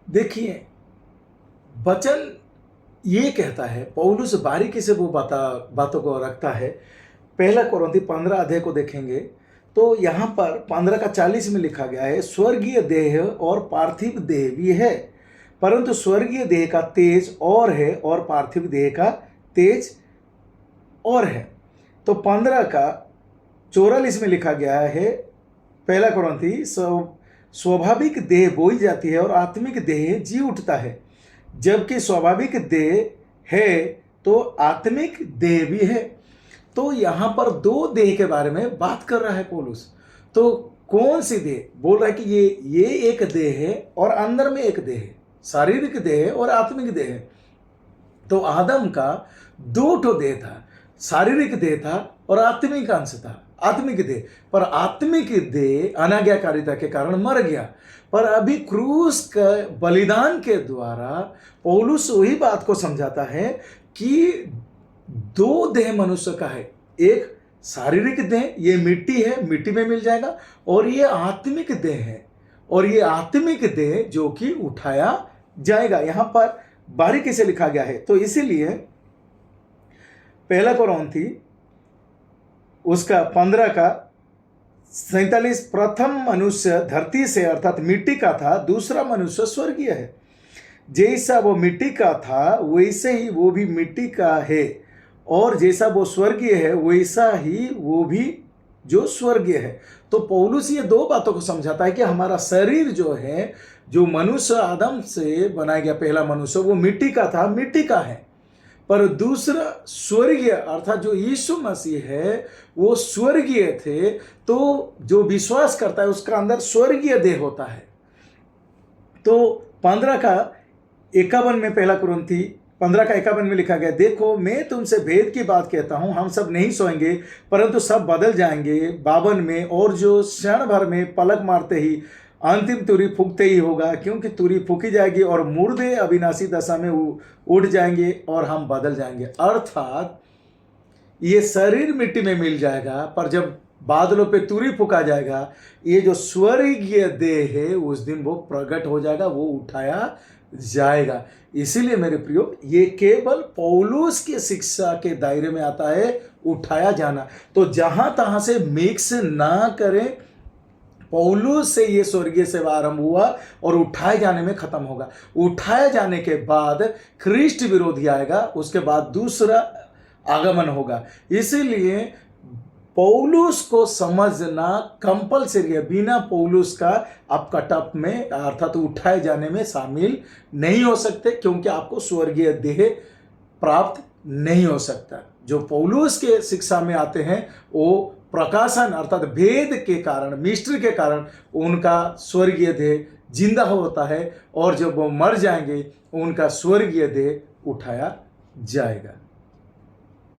देखिए, वचन ये कहता है, पौलुस बारीकी से वो बातों को रखता है। पहला कोरिन्थी 15 अध्याय को देखेंगे तो यहाँ पर 15 का 40 में लिखा गया है, स्वर्गीय देह और पार्थिव देह भी है, परंतु स्वर्गीय देह का तेज और है और पार्थिव देह का तेज और है। तो 15 का 44 में लिखा गया है, पहला कोरिन्थी, स्वाभाविक देह बोई जाती है और आत्मिक देह जी उठता है। जबकि स्वाभाविक देह है तो आत्मिक देह भी है। तो यहाँ पर दो देह के बारे में बात कर रहा है पौलुस। तो कौन सी देह? बोल रहा है कि ये एक देह है और अंदर में एक देह है, शारीरिक देह है और आत्मिक देह है। तो आदम का दो ठो देह था, शारीरिक देह था और आत्मिक अंश था, आत्मिक देह। पर आत्मिक देह अनाज्ञाकारिता के कारण मर गया। पर अभी क्रूस का बलिदान के द्वारा पौलुस वही बात को समझाता है कि दो देह मनुष्य का है, एक शारीरिक देह, ये मिट्टी है, मिट्टी में मिल जाएगा, और ये आत्मिक देह है, और ये आत्मिक देह जो कि उठाया जाएगा। यहां पर बारीकी से लिखा गया है। तो इसीलिए पहला कोरिन्थी उसका 15 का 47, प्रथम मनुष्य धरती से अर्थात मिट्टी का था, दूसरा मनुष्य स्वर्गीय है। जैसा वो मिट्टी का था वैसे ही वो भी मिट्टी का है, और जैसा वो स्वर्गीय है वैसा ही वो भी जो स्वर्गीय है। तो पौलुस ये दो बातों को समझाता है कि हमारा शरीर जो है, जो मनुष्य आदम से बनाया गया पहला मनुष्य, वो मिट्टी का था, मिट्टी का है। पर दूसरा स्वर्गीय अर्थात जो यीशु मसीह है वो स्वर्गीय थे। तो जो विश्वास करता है उसका अंदर स्वर्गीय देह होता है। तो 15 का 51 में, पहला कोरिन्थी 15 का 51 में लिखा गया, देखो मैं तुमसे भेद की बात कहता हूं, हम सब नहीं सोएंगे परंतु सब बदल जाएंगे 52 में, और जो क्षण भर में पलक मारते ही अंतिम तुरी फूंकते ही होगा, क्योंकि तुरी फूंकी जाएगी और मुर्दे अविनाशी दशा में उठ जाएंगे और हम बदल जाएंगे। अर्थात ये शरीर मिट्टी में मिल जाएगा, पर जब बादलों पे तुरी फूंका जाएगा, ये जो स्वर्गीय देह है उस दिन वो प्रकट हो जाएगा, वो उठाया जाएगा। इसीलिए मेरे प्रियो, ये केवल पौलुस की शिक्षा के दायरे में आता है, उठाया जाना। तो जहां तहां से मिक्स ना करें। पौलुस से ये स्वर्गीय सेवा आरंभ हुआ और उठाए जाने में खत्म होगा। उठाए जाने के बाद ख्रिस्ट विरोधी आएगा, उसके बाद दूसरा आगमन होगा। इसीलिए पौलुस को समझना कंपलसरी है। बिना पौलुस का आप कटअप में अर्थात उठाए जाने में शामिल नहीं हो सकते, क्योंकि आपको स्वर्गीय देह प्राप्त नहीं हो सकता। जो पौलुस के शिक्षा में आते हैं वो प्रकाशन अर्थात भेद के कारण, मिस्ट्री के कारण उनका स्वर्गीय देह जिंदा होता है, और जब वो मर जाएंगे उनका स्वर्गीय देह उठाया जाएगा।